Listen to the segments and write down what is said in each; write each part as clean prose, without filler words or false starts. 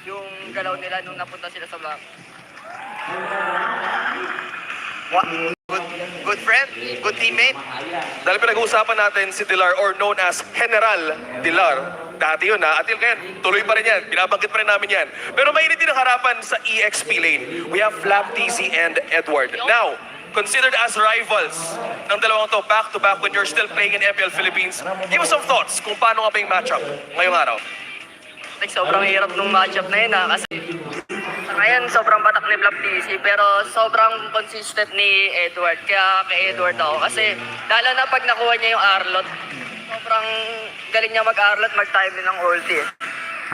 yung galaw nila nung napunta sila sa block. Good friend, good teammate. Dahil pinag-uusapan natin si Dilar or known as General Dilar. Dati yun ha, Atil ngayon, tuloy pa rin yan. Binabanggit pa rin namin yan. Pero mainit din ang harapan sa EXP lane. We have Flap, TZ, and Edward. Now, considered as rivals ng dalawang to back-to-back when you're still playing in MPL Philippines, give us some thoughts kung paano nga ba yung matchup ngayong araw. Like, sobrang hirap nung matchup na yun kasi ngayon sobrang batak ni Flap TC pero sobrang consistent ni Edward. Kaya kay Edward ako kasi lalo na pag nakuha niya yung Arlot, sobrang galing niya mag-Arlot, mag-time din ng ulti eh.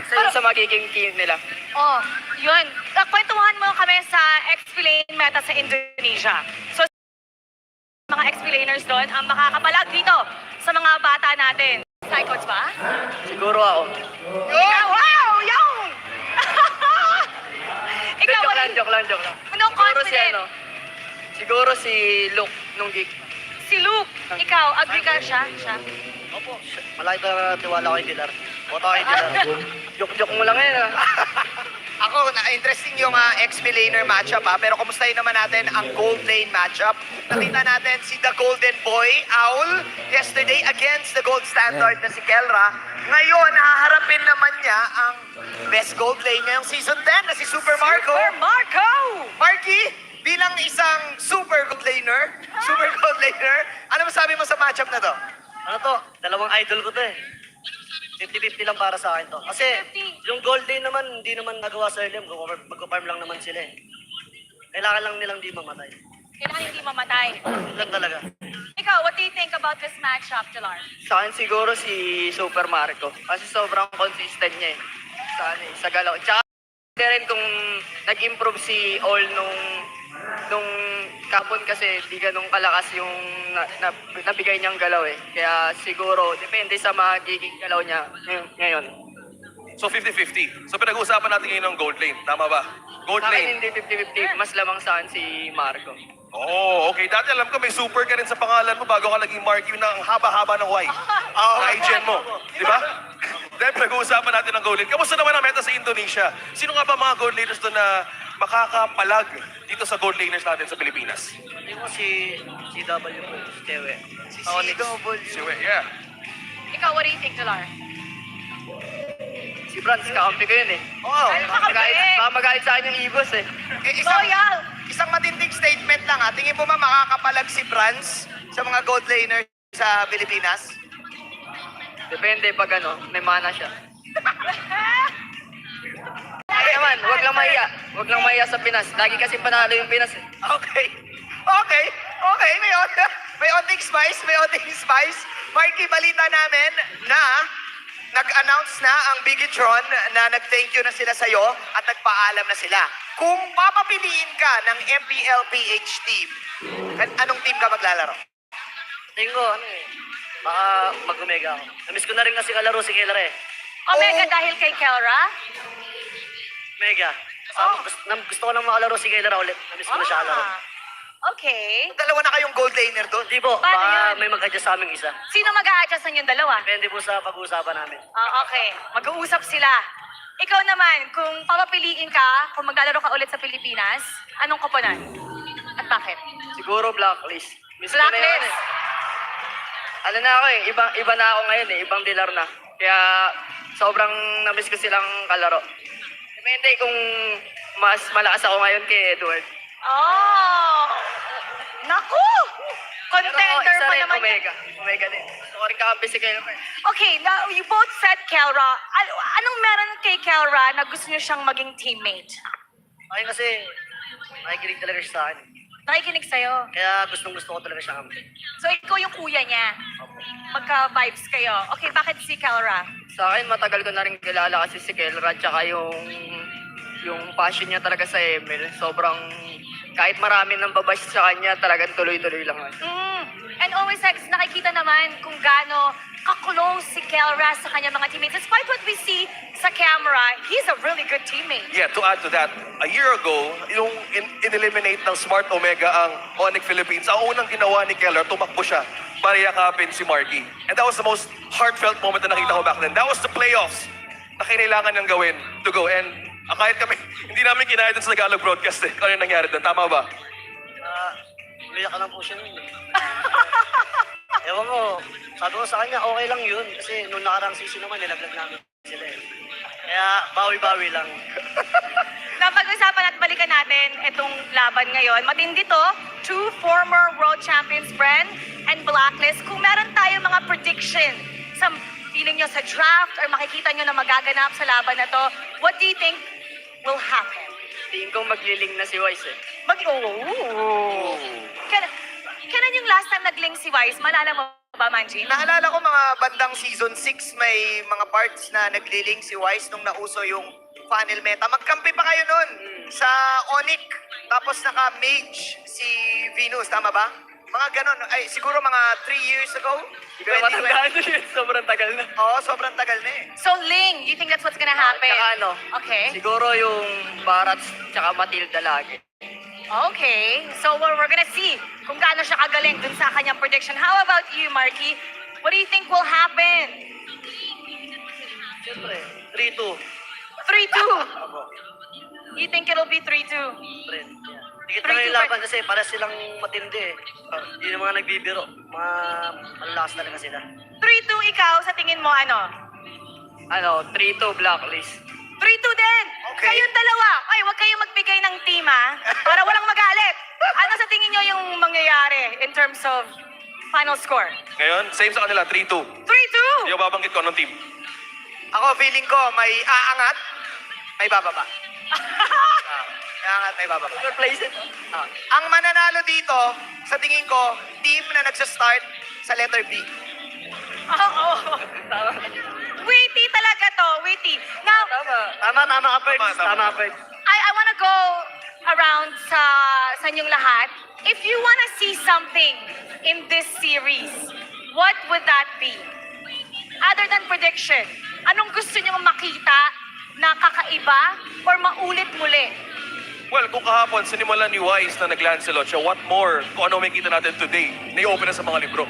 So yun sa magiging team nila. Oh, yun. Kwentuhan mo kami sa explain meta sa Indonesia. So, mga explainers doon ang makakapalag dito sa mga bata natin. Psychots ba? Siguro ako. Yeah, wow! Yung! Ikaw, Joke lang. Anong Siguro si confident? Siguro si Luke nung geek. Si Luke, ikaw, agree ka siya? Opo. Malaki ka tiwala ko yung Dilar. Boto ko yung Dilar. Joke mo lang yan Ako, interesting yung XP laner matchup pero kumustahin naman natin ang gold lane matchup. Nakita natin si The Golden Boy, Owl, yesterday against the gold standard na si Kelra. Ngayon, haharapin naman niya ang best gold lane ngayong season 10 na si Super Marco. Super Marco! Marky, bilang isang super gold laner, ano masabi mo sa matchup na to? Ano to? Dalawang idol ko to eh. 50-50 lang para sa akin to. Kasi 50. yung gold day naman, hindi naman nagawa sa early. Mag-farm lang naman sila eh. Kailangan lang nilang di mamatay. Kailangan hindi mamatay. Yun lang talaga. Ikaw, what do you think about this matchup, Dilar? Sa akin siguro si Super Marco. Kasi sobrang consistent niya eh. Sa galaw. Tsaka hindi rin kung nag-improve si All nung kapon kasi di ganun kalakas yung nabigay niyang galaw eh. Kaya siguro, depende sa magiging galaw niya ngayon. So 50-50. So pinag-uusapan natin ngayon ng gold lane. Tama ba? Gold Sa lane. akin hindi 50-50, mas lamang sa akin si Marco. Oh, okay. Dati alam ko may super ka rin sa pangalan mo bago ka naging Marky na ang haba-haba ng Y. Na-hygiene mo. Di ba? Then pag-uusapan natin ng gold lane. Kamusta naman ang meta sa Indonesia? Sino nga ba mga gold laners doon na makakapalag dito sa gold laners natin sa Pilipinas? Hindi mo si CW po, si Tewe. Si CW. Siwe, yeah. Ikaw, what do you think, Dilar? Si Franz, kakampi ko yun eh. Oo. Ay, kakampi! Baka magalit sa akin yung Ibos eh. Loyal! Isang matinding statement lang Tingin mo ba makakapalag si Franz sa mga gold laner sa Pilipinas? Depende pag may mana siya. Ay naman, wag lang mahiya. Wag lang mahiya sa Pinas. Lagi kasi panalo yung Pinas eh. Okay. May onting spice. Marky, balita namin na nag-announce na ang Bigitron na nag-thank you na sila sa'yo at nagpaalam na sila. Kung papapiliin ka ng MPL PH team, anong team ka maglalaro? Tingin ko, baka mag-omega ako. Namiss ko na rin kasi kalaro si Keller eh. Omega dahil kay Kelra? Mega. Gusto ko nang makalaro si Keller ulit. Namiss ko na siya kalaro. Okay. Dalawa na kayong gold laner doon. Hindi po, Paano baka yun? may mag-adjust sa aming isa. Sino mag-a-adjust ng yung dalawa? Depende po sa pag-uusapan namin. Okay. Mag-uusap sila. Ikaw naman, kung papapiliin ka, kung maglalaro ka ulit sa Pilipinas, anong koponan? At bakit? Siguro blacklist. Miss ko na yun Blacklist? eh. Ano na ako eh, iba na ako ngayon eh, ibang dilar na. Kaya sobrang namiss ko silang kalaro. Depende kung mas malakas ako ngayon kay Edward. Oh! Naku! Contender Pero isa pa rin, naman yan. Omega din. Gusto ko rin kakampi si Keller. Okay, now you both said Kelra. Anong meron kay Kelra na gusto niyo siyang maging teammate? Ayun kasi, nakikinig talaga siya sa akin. Nakikinig sa'yo. Kaya gustong-gusto ko talaga siya kampi. So ikaw yung kuya niya. Magka-vibes kayo. Okay, bakit si Kelra? Sa akin, matagal ko na rin kilala kasi si Keller at saka yung passion niya talaga sa ML. Sobrang, kahit marami nang babash sa kanya, talagang tuloy-tuloy lang. And always nakikita naman kung gaano ka-close si Kelra sa kanya mga teammates. Despite what we see sa camera, he's a really good teammate. Yeah, to add to that, a year ago, yung in-eliminate ng Smart Omega ang Onyx Philippines, ang unang ginawa ni Keller, tumakbo siya para yakapin si Marky. And that was the most heartfelt moment na nakita ko back then. That was the playoffs na kailangan niyang gawin to go. And Kahit kami, hindi namin kinaya dun sa Tagalog broadcast eh. Ano yung nangyari dun? Tama ba? Umiyak ka lang po siya nun. Ewan ko, sabi ko sa kanya, okay lang yun. Kasi nung nakarang season naman, nilaglag namin sila eh. Kaya bawi-bawi lang. Napag-usapan at balikan natin itong laban ngayon. Matindi to, two former world champions, Bren and Blacklist. Kung meron tayo mga prediction sa feeling nyo sa draft or makikita nyo na magaganap sa laban na to, what do you think will happen? Tingin ko magliling na si Wise eh. Kailan yung last time nag-link si Wise? Malala mo ba, Manji? Naalala ko mga bandang season 6, may mga parts na nagliling si Wise nung nauso yung funnel meta. Magkampi pa kayo nun sa Onyx. Tapos naka-mage si Venus, tama ba? Mga ganon. Ay, siguro mga 3 years ago. Hindi ko matandaan yun. Sobrang tagal na. Oo, sobrang tagal na eh. So, Ling, you think that's what's gonna happen? Tsaka ano, Okay. siguro yung Barats tsaka Matilda lagi. Okay. So, we're gonna see kung gaano siya kagaling dun sa kanyang prediction. How about you, Marky? What do you think will happen? Siyempre, 3-2. 3-2. You think it'll be 3-2? Friend. Yeah. Dikit 3-2 na yung laban kasi para silang matindi eh. Hindi na mga nagbibiro. Mga malalakas talaga sila. 3-2 ikaw, sa tingin mo ano? 3-2 Blacklist. 3-2 din! Okay. Kayong dalawa! Ay, huwag kayong magbigay ng team, ha? Para walang magalit. Ano sa tingin nyo yung mangyayari in terms of final score? Ngayon, same sa kanila, 3-2. 3-2! Hindi ko babanggit ko anong team. Ako, feeling ko may aangat, may bababa. May aangat, may bababa. Replace it. Ang mananalo dito, sa tingin ko, team na nagsa-start sa letter B. Oo. Witty talaga to, witty. Now, Tama. Tama ka, Ferds. Tama. Tama, Ferds. I wanna go around sa inyong lahat. If you wanna see something in this series, what would that be? Other than prediction, anong gusto nyo makita na kakaiba or maulit muli? Well, kung kahapon, sinimulan ni Wise na nag-Lancelot siya, what more kung ano makikita natin today na i-open na sa mga libro?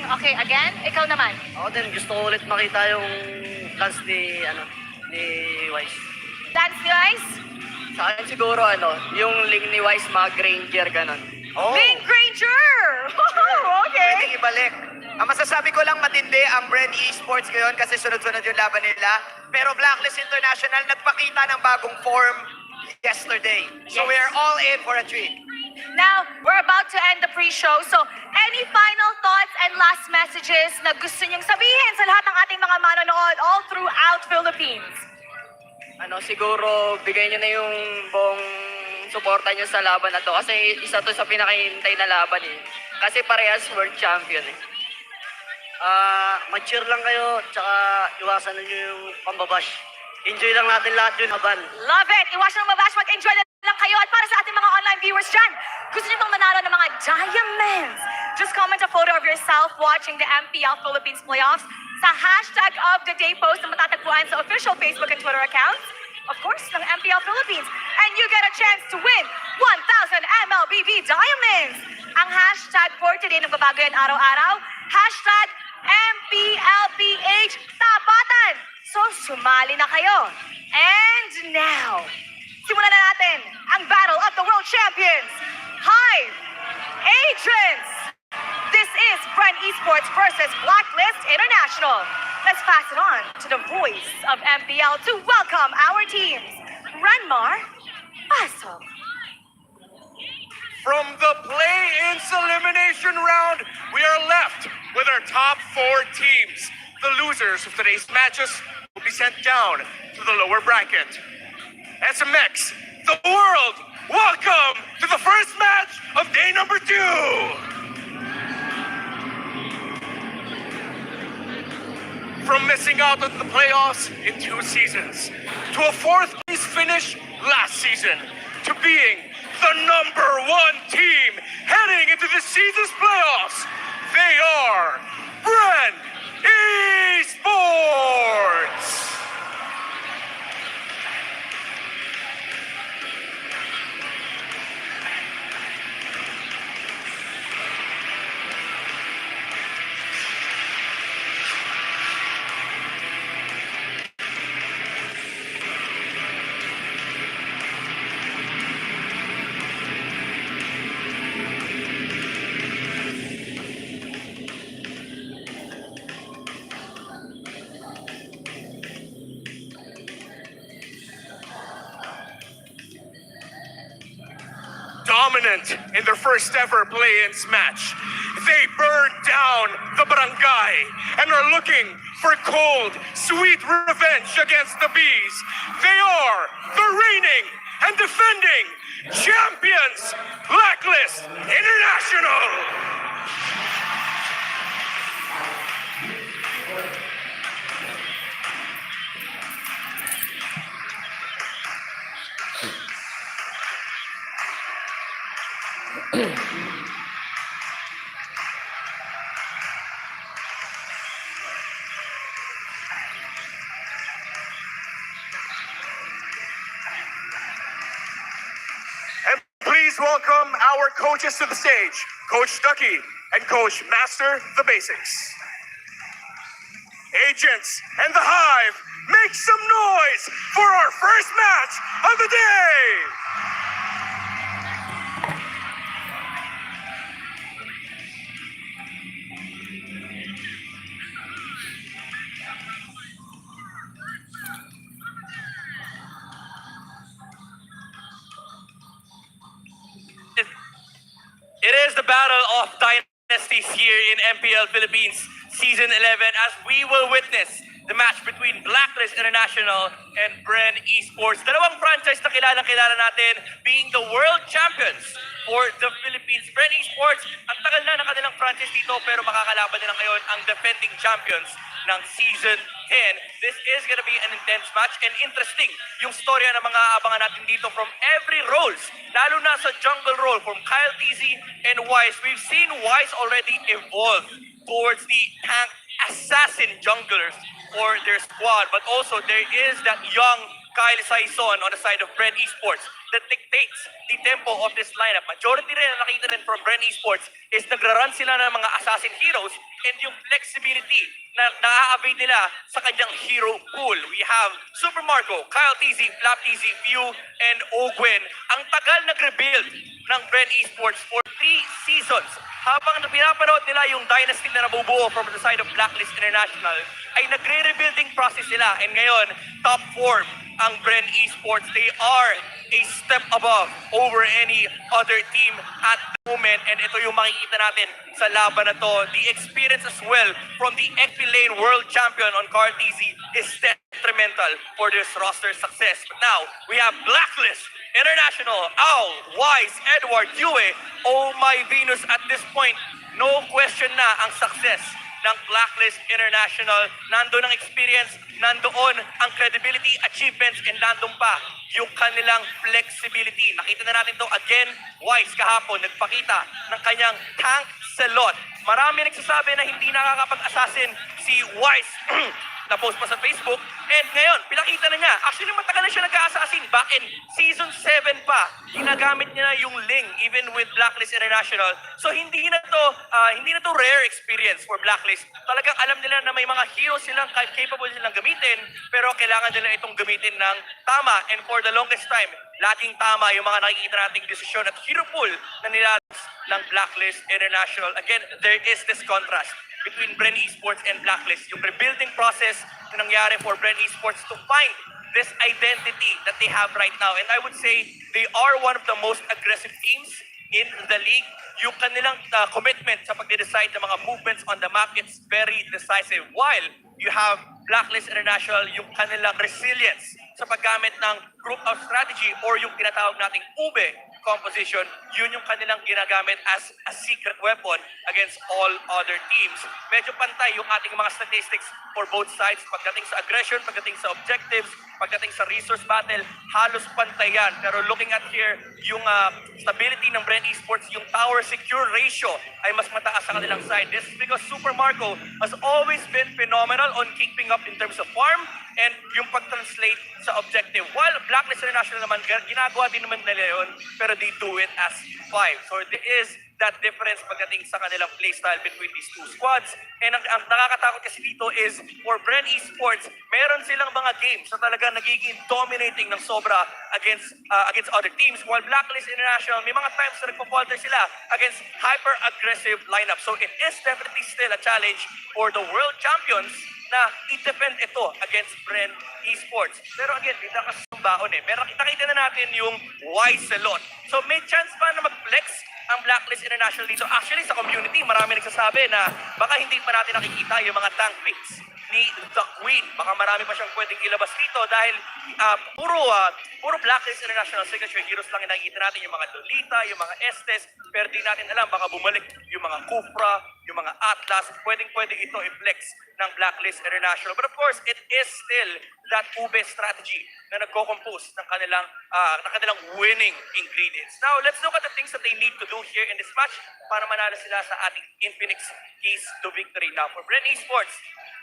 Okay, again, ikaw naman. Ako din, gusto ko ulit makita yung lance ni Wise. Lance guys? Sa akin siguro yung link ni Wise mga Granger ganon. Oh, Pink Ranger! Okay. pwedeng ibalik. Ang masasabi ko lang matindi ang Bren Esports ngayon kasi sunod-sunod yung laban nila. Pero Blacklist International nagpakita ng bagong form yesterday. So Yes. we're all in for a treat. Now, we're about to end the pre-show. So, any final thoughts and last messages na gusto niyong sabihin sa lahat ng ating mga manonood all throughout Philippines? Siguro bigay nyo na yung buong suporta nyo sa laban na to. Kasi isa to sa pinakahintay na laban eh. Kasi parehas world champion eh. Mag-cheer lang kayo, tsaka iwasan nyo yung pambabash. Enjoy lang natin lahat yun, aban. Love it! Iwasan ng mabash, mag-enjoy na lang kayo. At para sa ating mga online viewers dyan, gusto niyo bang manalo ng mga diamonds? Just comment a photo of yourself watching the MPL Philippines Playoffs sa hashtag of the day post na matatagpuan sa official Facebook and Twitter accounts, of course, ng MPL Philippines. And you get a chance to win 1,000 MLBB Diamonds! Ang hashtag for today, nagbabago yan araw-araw, hashtag MPLPH Tapatan! So, sumali na kayo. And now, simulan na natin ang Battle of the World Champions. Hive Agents! This is Bren Esports versus Blacklist International. Let's pass it on to the voice of MPL to welcome our teams. Ranmar, Paso. From the play-ins elimination round, we are left with our top 4 teams. The losers of today's matches will be sent down to the lower bracket. SMX, the world, welcome to the first match of day number 2. From missing out on the playoffs in 2 seasons, to a 4th place finish last season, to being the number 1 team heading into this season's playoffs, they are Bren Esports! dominant in their first ever play-ins match. They burned down the barangay and are looking for cold, sweet revenge against the Bees. They are the reigning and defending champions, Blacklist International! And please welcome our coaches to the stage, Coach Ducky and Coach Master the Basics. Agents and the Hive, make some noise for our first match of the day! It is the battle of dynasties here in MPL Philippines Season 11 as we will witness the match between Blacklist International and Bren Esports. Dalawang franchise na kilala natin being the world champions for the Philippines. Bren Esports, ang tagal na ng kanilang franchise dito pero makakalaban nila ngayon ang defending champions ng Season 10. This is gonna be an intense match and interesting yung storya na mga abangan natin dito from every roles, lalo na sa jungle role from Kyle TZ and Wise. We've seen Wise already evolve towards the tank assassin junglers for their squad, but also there is that young Kyle Saison on the side of Bren Esports that dictates the tempo of this lineup. Majority rin na nakita rin from Bren Esports is nagra-run sila ng mga assassin heroes and yung flexibility na naa-avail nila sa kanyang hero pool. We have Super Marco, Kyle TZ, Flap TZ, Few, and Ogwen. Ang tagal nag-rebuild ng Bren Esports for 3 seasons. Habang pinapanood nila yung dynasty na nabubuo from the side of Blacklist International, ay nagre-rebuilding process sila. And ngayon, top form ang Bren Esports. They are a step above over any other team at the moment. And ito yung makikita natin sa laban na to. The experience as well from the XP Lane World Champion on CarTZ is detrimental for this roster success. But now, we have Blacklist International, Owl, Wise, Edward, Yue. Oh my Venus, at this point, no question na ang success ng Blacklist International. Nandoon ang experience, nandoon ang credibility, achievements, and nandoon pa yung kanilang flexibility. Nakita na natin to again, Wise kahapon, nagpakita ng kanyang tank slot. Marami nagsasabi na hindi nakakapag-assassin si Wise na-post pa sa Facebook. And ngayon, pinakita na niya. Actually, matagal na siya nag-a-assassin. Back in Season 7 pa, ginagamit niya na yung Ling even with Blacklist International. So hindi na to rare experience for Blacklist. Talagang alam nila na may mga heroes silang capable silang gamitin, pero kailangan nila itong gamitin ng tama. And for the longest time, laging tama yung mga nakikita nating desisyon at hero pool na nilalabas ng Blacklist International. Again, there is this contrast between Bren Esports and Blacklist. Yung rebuilding process na nangyari for Bren Esports to find this identity that they have right now. And I would say they are one of the most aggressive teams in the league. Yung kanilang commitment sa pag-decide ng mga movements on the map, it's very decisive. While you have Blacklist International, yung kanilang resilience sa paggamit ng group of strategy or yung tinatawag nating ube composition, yun yung kanilang ginagamit as a secret weapon against all other teams. Medyo pantay yung ating mga statistics for both sides. Pagdating sa aggression, pagdating sa objectives, pagdating sa resource battle, halos pantay yan. Pero looking at here, yung stability ng Bren Esports, yung tower secure ratio ay mas mataas sa kanilang side. This is because Super Marco has always been phenomenal on keeping up in terms of farm and yung pag-translate sa objective. While Blacklist International naman, ginagawa din naman nila yun, pero they do it as 5. So there is that difference pagdating sa kanilang playstyle between these two squads. And ang nakakatakot kasi dito is for Bren Esports, meron silang mga games na talaga nagiging dominating ng sobra against other teams. While Blacklist International, may mga times na nagpo-falter sila against hyper-aggressive lineup. So it is definitely still a challenge for the world champions na i-defend ito against Bren Esports. Pero again, hindi na kasi yung baon eh. Pero nakita na natin yung wise a lot. So may chance pa na mag-flex ang Blacklist International dito. Actually, sa community, marami nagsasabi na baka hindi pa natin nakikita yung mga tank picks ni The Queen. Baka marami pa siyang pwedeng ilabas dito dahil puro Blacklist International signature heroes lang yung nakikita natin. Yung mga Lolita, yung mga Estes, pero di natin alam, baka bumalik yung mga Kufra, yung mga Atlas. Pwedeng-pwedeng ito i-flex ng Blacklist International. But of course, it is still that ube strategy na nagko-compose ng kanilang winning ingredients. Now, let's look at the things that they need to do here in this match para manalo sila sa ating Infinix keys to victory. Now, for Bren Esports,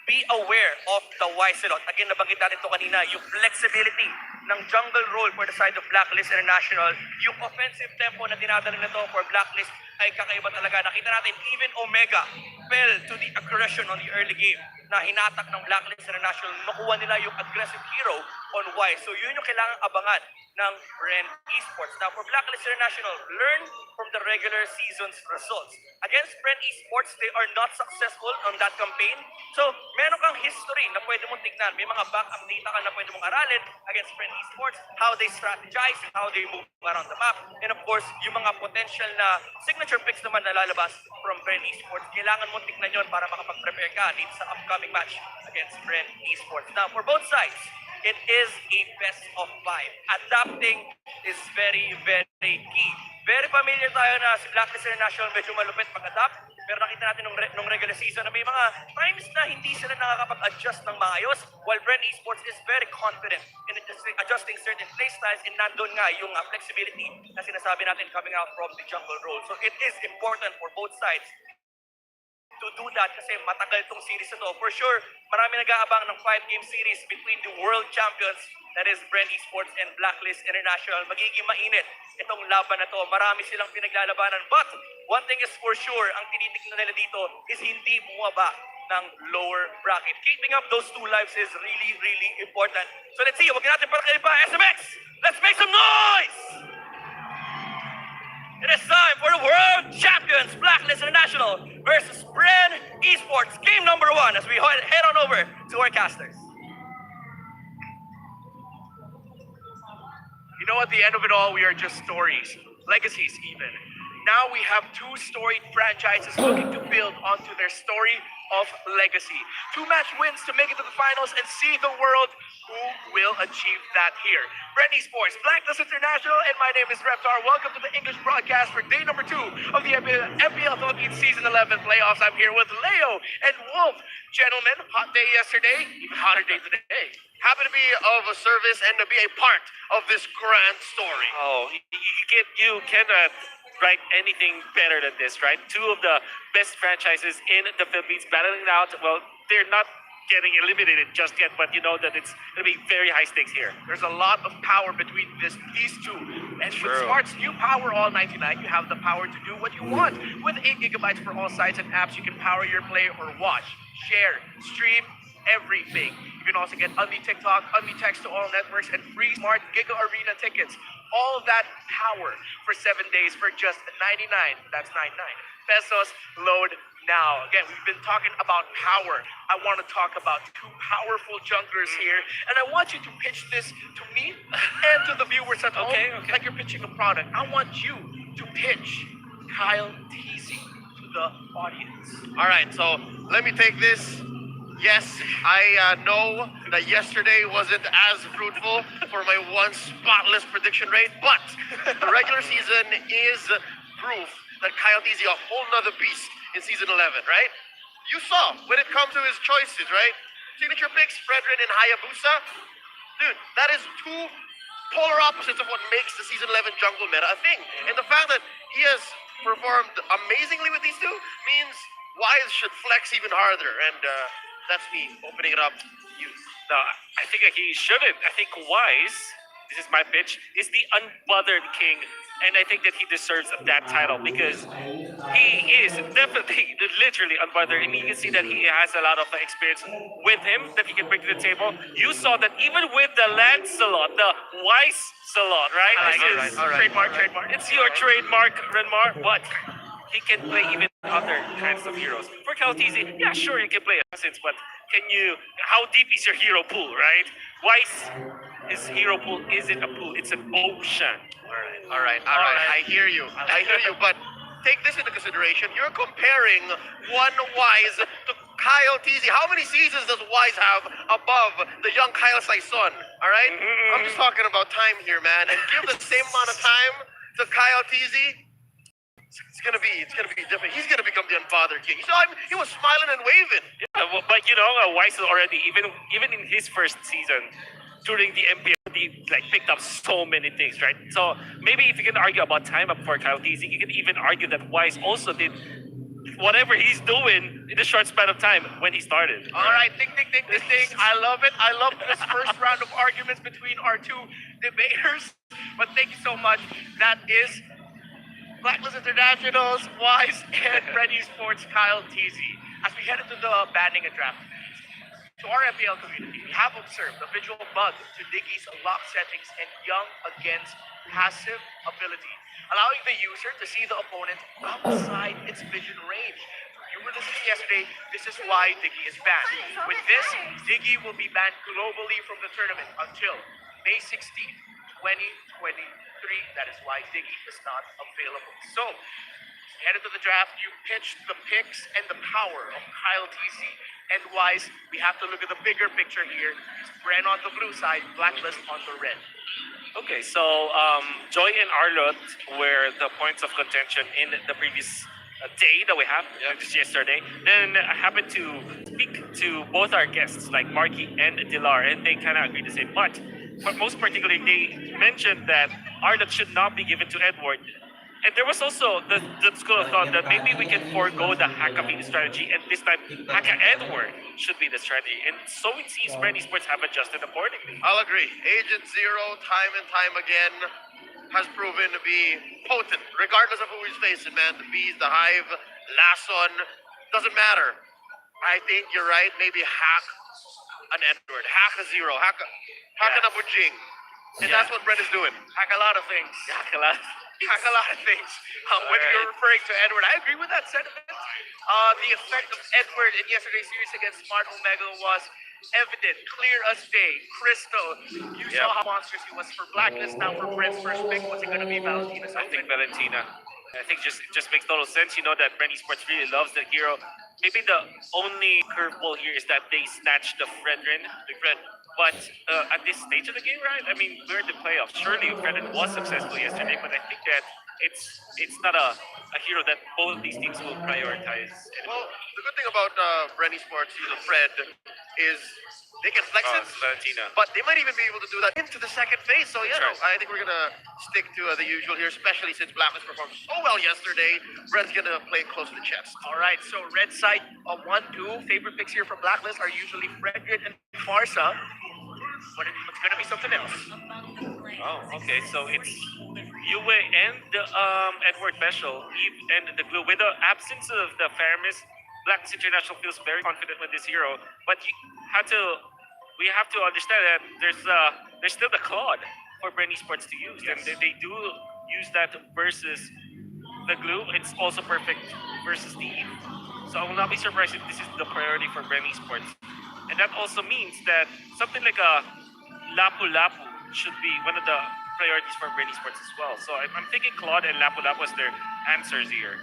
be aware of the wise lot. Again, nabanggit natin ito kanina, yung flexibility ng jungle role for the side of Blacklist International, yung offensive tempo na dinadala nito for Blacklist ay kakaiba talaga. Nakita natin, even Omega fell to the aggression on the early game na hinatak ng Blacklist International. Makuha nila yung aggressive hero on wise. So yun yung kailangang abangan ng Bren Esports. Now, for Blacklist International, learn from the regular season's results. Against Bren Esports, they are not successful on that campaign. So, meron kang history na pwede mong tignan. May mga backup data ka na pwede mong aralin against Bren Esports, how they strategize, how they move around the map. And of course, yung mga potential na signature picks naman na lalabas from Bren Esports. Kailangan mong tignan yon para makapag-prepare ka dito sa upcoming match against Bren Esports. Now, for both sides, it is a best of 5. Adapting is very, very key. Very familiar tayo na si Blacklist International medyo malupit mag-adapt. Pero nakita natin nung regular season na may mga times na hindi sila nakakapag-adjust ng maayos, while Bren Esports is very confident in adjusting certain playstyles, and nandun nga yung flexibility na sinasabi natin coming out from the jungle role. So it is important for both sides to do that kasi matagal tong series na to. For sure, marami nag-aabang ng 5-game series between the world champions, that is Bren Esports and Blacklist International. Magiging mainit itong laban na to. Marami silang pinaglalabanan. But one thing is for sure, ang tinitignan nila dito is hindi bumaba ng lower bracket. Keeping up those two lives is really, really important. So let's see, wag natin palakayin pa. SMX, let's make some noise! It is time for the World Champions Blacklist International versus Bren Esports. Game number 1 as we head on over to our casters. You know, at the end of it all, we are just stories, legacies even. Now we have two storied franchises looking to build onto their story of legacy. 2 match wins to make it to the finals and see the world who will achieve that here. Bren Esports, Blacklist International, and my name is Reptar. Welcome to the English broadcast for day number 2 of the MPL Philippines Season 11 playoffs. I'm here with Leo and Wolf. Gentlemen, hot day yesterday, even hotter day today. Happy to be of a service and to be a part of this grand story. Oh, you cannot write anything better than this, right? 2 of the best franchises in the Philippines battling it out. Well, they're not getting eliminated just yet, but you know that it's going to be very high stakes here. There's a lot of power between these two. And with Smart's new Power All 99, you have the power to do what you want. With 8 gigabytes for all sites and apps, you can power your play or watch, share, stream, everything. You can also get Unli TikTok, Unli Text to all networks, and free Smart Giga Arena tickets. All that power for 7 days for just 99. That's 99 pesos. Load now. Again, we've been talking about power. I want to talk about 2 powerful junglers here, and I want you to pitch this to me and to the viewers at home, like you're pitching a product. I want you to pitch Kyle TZ to the audience. All right, so let me take this. Yes, I know that yesterday wasn't as fruitful for my one spotless prediction rate, but the regular season is proof that Kyle DZ a whole nother beast in season 11, right? You saw when it comes to his choices, right? Signature picks, Fredrin and Hayabusa. Dude, that is 2 polar opposites of what makes the season 11 jungle meta a thing. And the fact that he has performed amazingly with these 2 means Wise should flex even harder, and that's me opening it up to you. No, I think he shouldn't. I think Wise, this is my pitch, is the unbothered king. And I think that he deserves that title because he is definitely, literally unbothered. And you can see that he has a lot of experience with him that he can bring to the table. You saw that even with the Lancelot, the Wise Salot, right? All right. Trademark. It's your trademark, Renmar, but he can play even other kinds of heroes. For Kyle TZ, yeah, sure, you can play Assassins, but how deep is your hero pool, right? Wise, his hero pool isn't a pool, it's an ocean. All right. I hear you. But take this into consideration. You're comparing one Wise to Kyle Teasy. How many seasons does Wise have above the young Kyle Saison? All right? I'm just talking about time here, man. And give the same amount of time to Kyle Teasy. It's gonna be different. He's gonna become the unbothered king. You saw him; he was smiling and waving. Yeah, but Wise is already even in his first season during the MPL, he picked up so many things, right? So maybe if you can argue about time up for Kyle Teasing, you can even argue that Wise also did whatever he's doing in a short span of time when he started. All right, ding. I love it. I love this first round of arguments between our two debaters. But thank you so much. That is Blacklist International's Wise and Red Esports Kyle Teasy. As we head into the banning and draft, to our MPL community, we have observed a visual bug to Diggy's lock settings and young against passive ability, allowing the user to see the opponent outside its vision range. You were listening yesterday, this is why Diggy is banned. With this, Diggy will be banned globally from the tournament until May 16th, 2023. That is why Diggy is not available. So, headed to the draft, you pitched the picks and the power of Kyle TC and Wise. We have to look at the bigger picture here. It's Bren on the blue side, Blacklist on the red. Okay, so Joy and Arlot were the points of contention in the previous day that we have, just yesterday. Then I happened to speak to both our guests, like Marky and Dilar, and they kind of agreed the same. But most particularly, they mentioned that Arlot should not be given to Edward. And there was also the school of thought that maybe we can forego the Haka-Vini strategy, and this time Haka Edward should be the strategy. And so it seems Brand Esports have adjusted accordingly. I'll agree. Agent Zero, time and time again, has proven to be potent, regardless of who he's facing, man. The Bees, the Hive, Lasson, doesn't matter. I think you're right. Maybe hack an Edward, hack a Zero, hack an Abu Jing. And that's what Brent is doing. Hack a lot of things. Hack a lot. Hack a lot of things. When you're referring to Edward, I agree with that sentiment. The effect of Edward in yesterday's series against Smart Omega was evident, clear as day, crystal. You saw how monstrous he was for Blacklist. Now for Brent's first pick, was it going to be Valentina? I think Valentina. I think it just makes total sense. You know that Brand Esports really loves the hero. Maybe the only curveball here is that they snatched the Fredrin. But at this stage of the game, right? I mean, we're in the playoffs. Surely Fredrin was successful yesterday, but I think that it's not a hero that both of these teams will prioritize. Well, the good thing about Brand Esports, Fred, is they can flex it, Valentina. but they might even be able to do that into the second phase. So, That's right. I think we're going to stick to the usual here, especially since Blacklist performed so well yesterday. Red's going to play close to the chest. All right, so red side 1-2. Favorite picks here from Blacklist are usually Fredrin and Farsa. But it's going to be something else. Oh, okay. So it's Yue and Edward Beshel, Eve and the Glue. With the absence of the Faramis, Blacklist International feels very confident with this hero. But we have to understand that there's still the Claude for Brand Esports to use. Yes. And they do use that versus the Glue. It's also perfect versus the Eve. So I will not be surprised if this is the priority for Brand Esports. And that also means that something like a Lapu Lapu should be one of the priorities for Brand Esports as well. So I'm thinking Claude and Lapu Lapu as their answers here.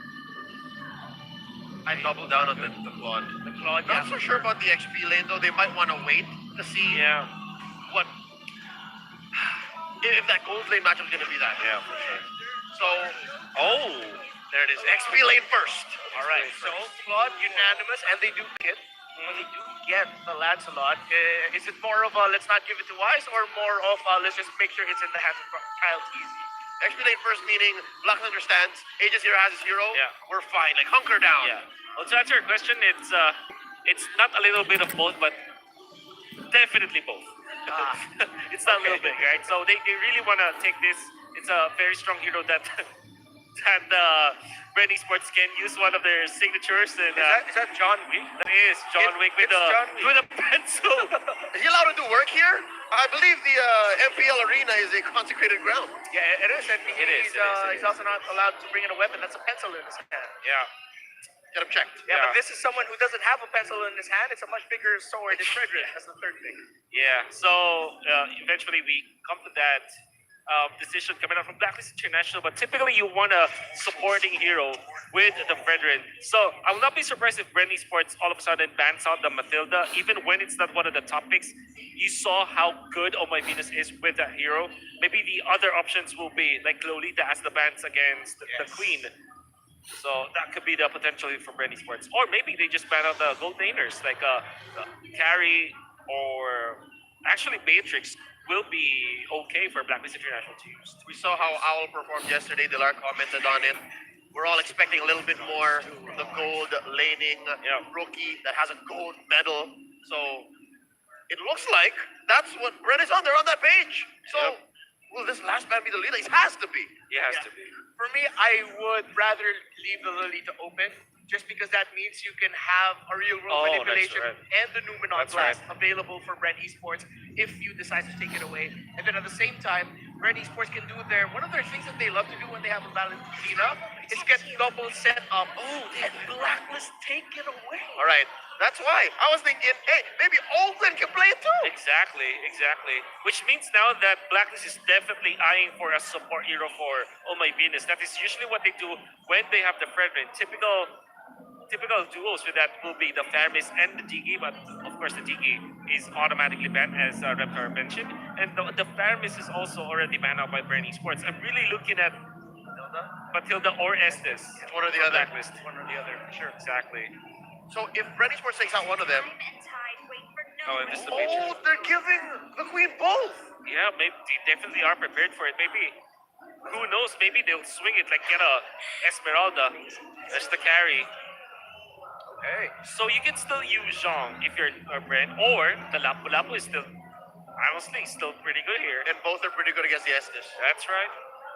I double down on the Claude. Not so sure about the XP lane, though. They might want to wait to see what... if that gold lane matchup is going to be that. Yeah, for sure. So... Oh! There it is. XP lane first. All right, so Claude unanimous, and they do get... When they do get the Lancelot, is it more of a let's not give it to Wise, or more of let's just make sure it's in the hands of Kyle Teasy? XP lane first meaning Black understands, Agent Zero has his hero, we're fine, like hunker down. Yeah. Well, to answer your question, it's not a little bit of both, but definitely both. It's not a little bit, right? So they really want to take this. It's a very strong hero that Brand Esports can use one of their signatures. And, is that John Wick? That is John Wick with a pencil. Is he allowed to do work here? I believe the MPL arena is a consecrated ground. Yeah, it is. And he's also not allowed to bring in a weapon. That's a pencil in his hand. Yeah. Get him checked. Yeah, but this is someone who doesn't have a pencil in his hand. It's a much bigger sword. It's Frederick. That's the third thing. Yeah, so eventually we come to that decision coming out from Blacklist International, but typically you want a supporting hero with the Fredrin. So I will not be surprised if Bren Esports all of a sudden bans out the Matilda, even when it's not one of the top picks. You saw how good Oh My Venus is with that hero. Maybe the other options will be like Lolita as the bans against the Queen. So that could be the potential for Bren Esports. Or maybe they just ban out the gold laners like Carry or actually Matrix will be okay for Blacklist International to use. We saw how Owl performed yesterday. Dilar commented on it. We're all expecting a little bit more from the gold laning rookie that has a gold medal. So it looks like that's what Brett is on. They're on that page. So will this last man be the leader? It has to be. It has to be. For me, I would rather leave the Lolita open, just because that means you can have a real world manipulation and the Numenon Blast available for Brent Esports if you decide to take it away. And then at the same time, Brent Esports can do one of their things that they love to do when they have a Valentina is get double set up. Oh, and Blacklist take it away. All right. That's why I was thinking, hey, maybe Oakland can play it too. Exactly. Which means now that Blacklist is definitely eyeing for a support hero for Oh My Venus. That is usually what they do when they have the Fredrin. Typical duos with that will be the Fermis and the Digi, but of course the Digi is automatically banned, as Reptar mentioned. And the Fermis is also already banned out by Bren Esports. I'm really looking at Matilda or Estes. One or the other. Blacklist. One or the other, for sure. Exactly. So if Brent Esports takes out one of them, And this is the major. they're giving the Queen both. Yeah, maybe they definitely are prepared for it. Maybe, who knows? Maybe they'll swing it like get a Esmeralda as the carry. Okay. So you can still use Zhong if you're a Brent, or the Lapu Lapu is still, honestly, still pretty good here. And both are pretty good against the Estes. That's right.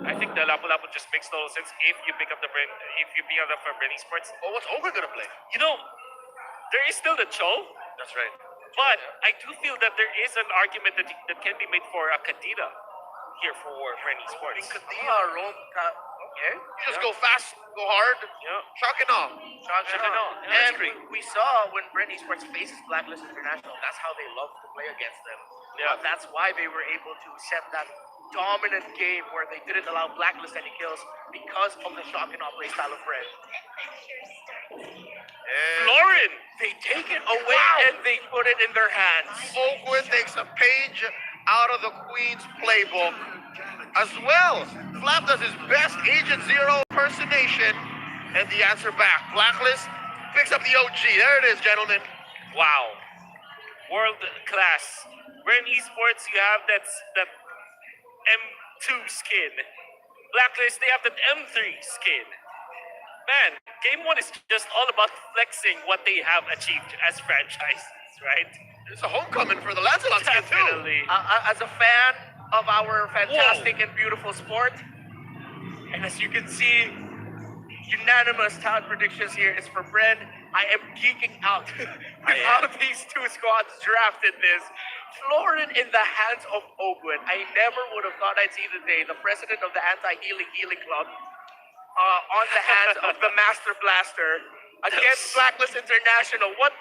I think the Lapu Lapu just makes total sense if you pick up the Brent, if you pick up the for Brent Esports. Oh, what's Ogre gonna play? You know, there is still the Cho, That's right. but I do feel that there is an argument that can be made for a Kadira here for Brent Esports. Okay. You just go fast, go hard, shock and awe. And we saw when Brent Esports faces Blacklist International, that's how they love to play against them. Yeah. That's why they were able to set that dominant game where they didn't allow Blacklist any kills because of the shock and awe play style of Brent. Lauren! They take it away and they put it in their hands. Oakwood takes a page out of the Queen's playbook. As well, Flap does his best Agent Zero impersonation, and the answer back. Blacklist picks up the OG. There it is, gentlemen. Wow. World class. Brent Esports, you have that M2 skin. Blacklist, they have that M3 skin. Man, game one is just all about flexing what they have achieved as franchises, right? It's a homecoming for the Lancelot skin, too. Definitely. As a fan of our fantastic and beautiful sport, and as you can see, unanimous talent predictions here is for Bren. I am geeking out with how these two squads drafted this. Florin in the hands of Ogwin. I never would have thought I'd see the day the president of the Anti-Healing Club on the hands of the Master Blaster against Blacklist International. What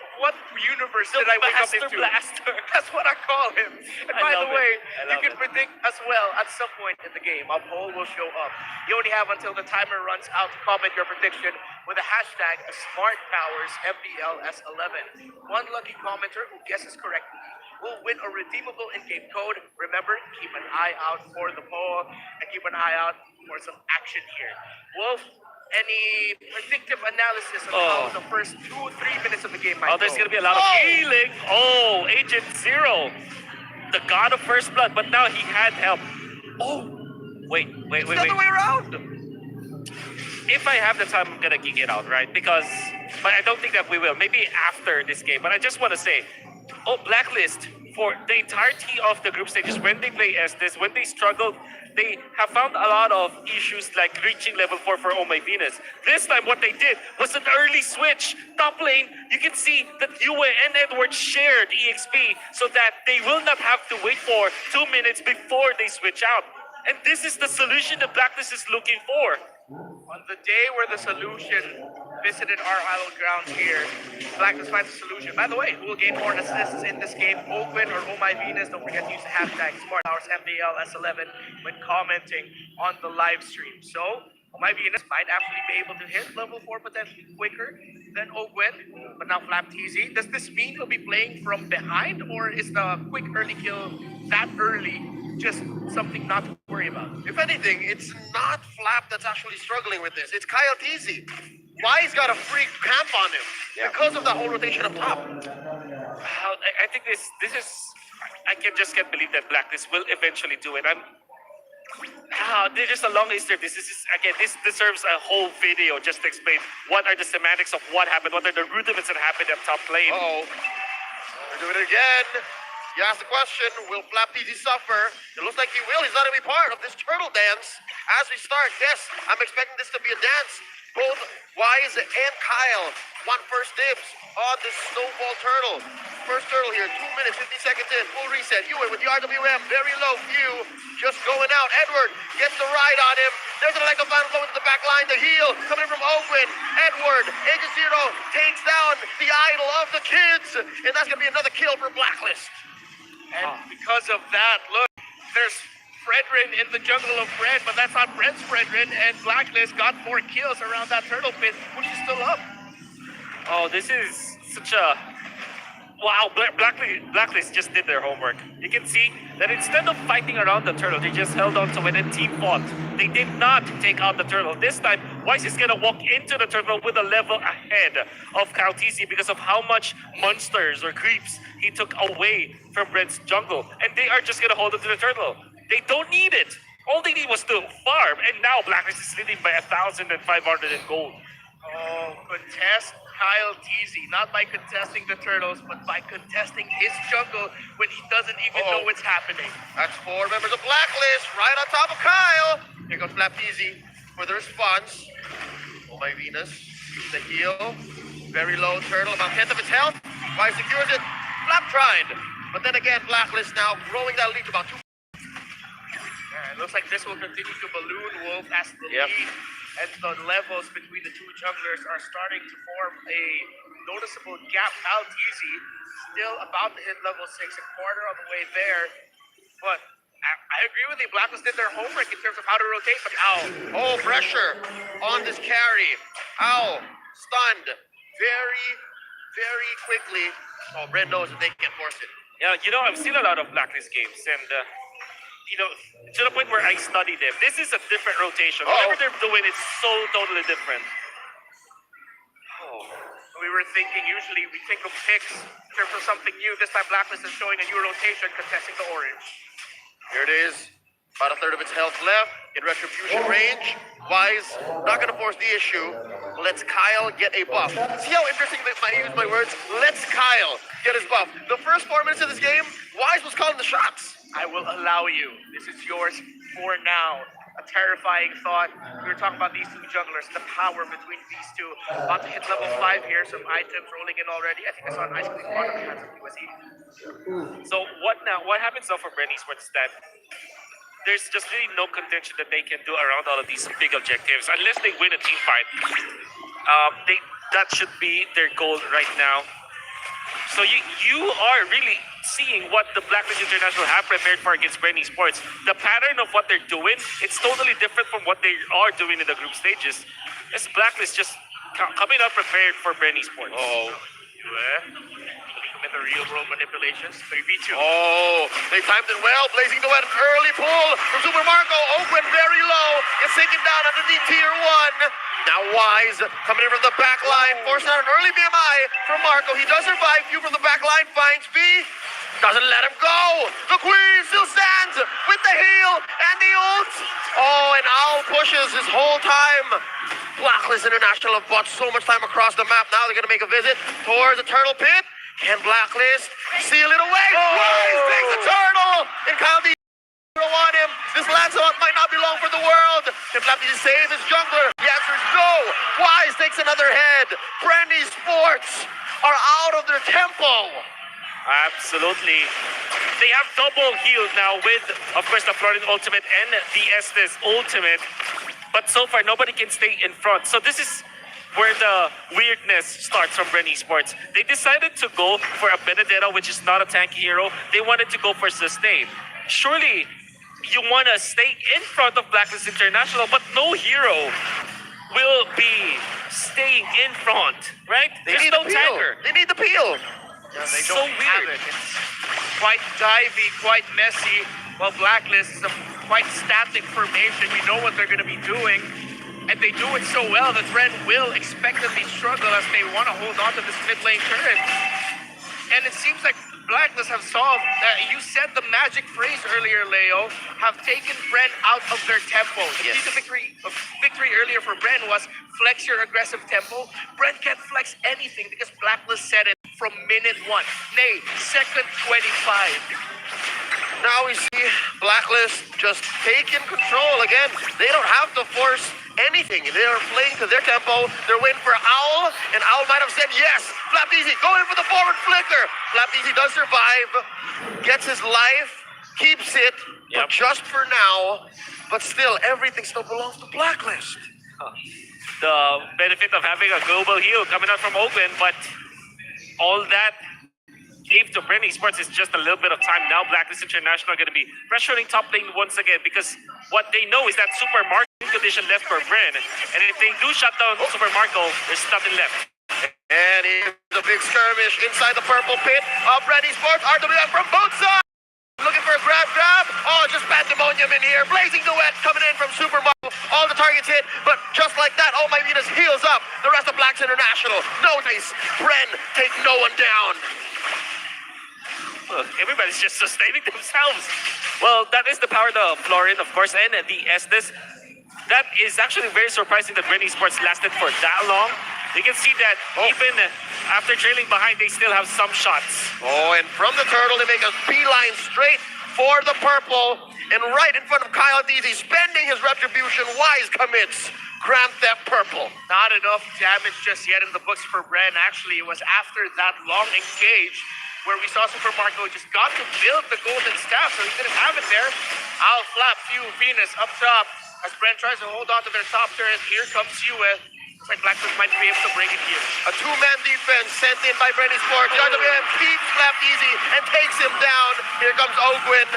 universe did I wake up Master into? Blaster. That's what I call him. And by the love way, it. you can predict as well at some point in the game. A poll will show up. You only have until the timer runs out to comment your prediction with the hashtag SmartPowers MPL S11. One lucky commenter who guesses correctly will win a redeemable in-game code. Remember, keep an eye out for the poll and keep an eye out for some action here. Wolf, any predictive analysis of how the first 2-3 minutes of the game might go? There's going to be a lot of healing. Oh, Agent Zero, the god of first blood, but now he had help. Oh, wait. It's the other way around. If I have the time, I'm going to geek it out, right? But I don't think that we will. Maybe after this game. But I just want to say, Blacklist, for the entirety of the group stages, when they play Estes, when they struggled, they have found a lot of issues like reaching level 4 for Oh My Venus. This time what they did was an early switch. Top lane, you can see that Yue and Edward shared EXP so that they will not have to wait for 2 minutes before they switch out. And this is the solution that Blacklist is looking for. On the day where the solution visited our hallowed grounds here. Blackness finds a solution. By the way, who will gain more assists in this game? Open or Oh My Venus? Don't forget to use the hashtag SmartHours MPL S11 when commenting on the live stream. So, Oh My Venus might actually be able to hit level 4 potentially quicker than Ogwen, but now Flapteasy. Does this mean he'll be playing from behind, or is the quick early kill that early just something not to worry about? If anything, it's not Flap that's actually struggling with this. It's Kyle Teasy. Why's got a free camp on him because of the whole rotation up top. I think this is. I just can't believe that Blackness will eventually do it. There's just a long history. This deserves a whole video just to explain what are the semantics of what happened, what are the rudiments that happened at top lane. Uh-oh. They're doing it again. You asked the question, will Flapteasy suffer? It looks like he will. He's not going to be part of this turtle dance as we start. Yes, I'm expecting this to be a dance. Both Wise and Kyle want first dibs on this snowball turtle. First turtle here, 2 minutes, 50 seconds in, full reset. Ewan with the RWM, very low view, just going out. Edward gets the ride on him. There's a leg of final blow into the back line, the heel coming in from Ogwen. Edward, Agent Zero takes down the idol of the kids, and that's going to be another kill for Blacklist. And because of that, look, there's Fredrin in the jungle of Fred, but that's not Fred's Fredrin, and Blacklist got 4 kills around that turtle pit, which is still up. Oh, this is such a... Wow, Blacklist just did their homework. You can see that instead of fighting around the turtle, they just held on to it and team fought. They did not take out the turtle. This time, Wise is gonna walk into the turtle with a level ahead of Kaltisi because of how much monsters or creeps he took away from Brent's jungle. And they are just gonna hold on to the turtle. They don't need it. All they need was to farm, and now Blacklist is leading by 1,500 in gold. Oh, contest Kyle Teasy, not by contesting the turtles, but by contesting his jungle when he doesn't even know what's happening. That's 4 members of Blacklist right on top of Kyle. Here comes Flapteasy for the response. Oh My Venus, the heel, very low turtle, about 10th of its health. Wise secures it. Flap tried, but then again, Blacklist now growing that lead to about 2. It looks like this will continue to balloon Wolf as the lead and the levels between the two junglers are starting to form a noticeable gap. Kyle Teasy still about to hit level 6, a quarter on the way there. But I agree with you, Blacklist did their homework in terms of how to rotate, but Oh, pressure on this carry. Ow, stunned very, very quickly. Oh, Brent knows that they can't force it. Yeah, you know, I've seen a lot of Blacklist games, and you know, to the point where I study them. This is a different rotation. Whatever they're doing, it's so totally different. we were thinking usually we think of picks in terms of something new. This time Blacklist is showing a new rotation contesting the orange. Here it is. About a third of its health left in retribution range. Wise, not going to force the issue. Let's Kyle get a buff. See how interesting that I use my words? Let's Kyle get his buff. The first 4 minutes of this game, Wise was calling the shots. I will allow you. This is yours for now. A terrifying thought. We were talking about these two jugglers, the power between these two. About to hit level 5 here. Some items rolling in already. I think I saw an ice cream bottom in the hands of USE. So what now? What happens now for Brenny's was that there's just really no contention that they can do around all of these big objectives unless they win a team fight. That should be their goal right now. So you are really seeing what the Blacklist International have prepared for against Brenny Sports. The pattern of what they're doing, it's totally different from what they are doing in the group stages. This Blacklist just coming up prepared for Brenny Sports. Commit the real world manipulations. 3v2. Oh, they timed it well. Blazing the wet early pull from Super Marco. Open very low. Gets taken down underneath tier 1. Now Wise coming in from the back line. Forcing out an early BMI from Marco. He does survive. Q from the back line finds B. Doesn't let him go. The Queen still stands with the heel and the ult. Oh, and Owl pushes his whole time. Blacklist International have bought so much time across the map. Now they're going to make a visit towards the turtle pit. Can Blacklist seal it away? Wise takes the turtle. And Kyle D on him. This Lancelot might not be long for the world. Can Blacklist save his jungler? The answer is no. Wise takes another head. Brandy Sports are out of their tempo. Absolutely. They have double heal now with, of course, the Florin ultimate and the Estes ultimate. But so far, nobody can stay in front. So this is where the weirdness starts from Bren Esports. They decided to go for a Benedetta, which is not a tanky hero. They wanted to go for sustain. Surely, you want to stay in front of Blacklist International, but no hero will be staying in front, right? They There's need no the peel. tanker. They need the peel. Yeah, they So don't have weird. it. It's quite divey, quite messy. While Blacklist is a quite static formation. You know what they're going to be doing. And they do it so well that Ren will expectedly struggle as they want to hold on to this mid lane turret. And it seems like Blacklist have solved, you said the magic phrase earlier, Leo, have taken Bren out of their tempo. The key to victory earlier for Bren was flex your aggressive tempo. Bren can't flex anything because Blacklist said it from minute 1. Nay, second 25. Now we see Blacklist just taking control again. They don't have to force anything. They are playing to their tempo. They're waiting for Owl, and Owl might have said yes. Flapteasy going for the forward flicker. Flapteasy does survive, gets his life, keeps it, but just for now. But still, everything still belongs to Blacklist. The benefit of having a global heal coming out from Oakland, but all that gave to Bren Esports is just a little bit of time. Now Blacklist International are going to be pressuring top lane once again because what they know is that Super Marco condition left for Bren. And if they do shut down Super Marco, there's nothing left. And here's a big skirmish inside the purple pit of Bren Esports. RWM from both sides. Looking for a grab. Oh, just pandemonium in here. Blazing duet coming in from Super Marco. All the targets hit, but just like that, Oh My Venus heals up the rest of Blacks International. No nice. Bren take no one down. Look, everybody's just sustaining themselves. Well, that is the power of the Florin, of course, and the Estes. That is actually very surprising that Bren Esports lasted for that long. You can see that even after trailing behind, they still have some shots. Oh, and from the turtle, they make a beeline straight for the purple. And right in front of Kyle Deasy, spending his retribution, wise commits Grand Theft Purple. Not enough damage just yet in the books for Bren. Actually, it was after that long engage where we saw Super Marco just got to build the golden staff, so he didn't have it there. I'll flap few Venus up top as Bren tries to hold on to their top turret. Here comes Yue. Looks like Blacklist might be able to break it here. A two-man defense sent in by Bren Esports. RWM keeps Slapped easy and takes him down. Here comes Ogwin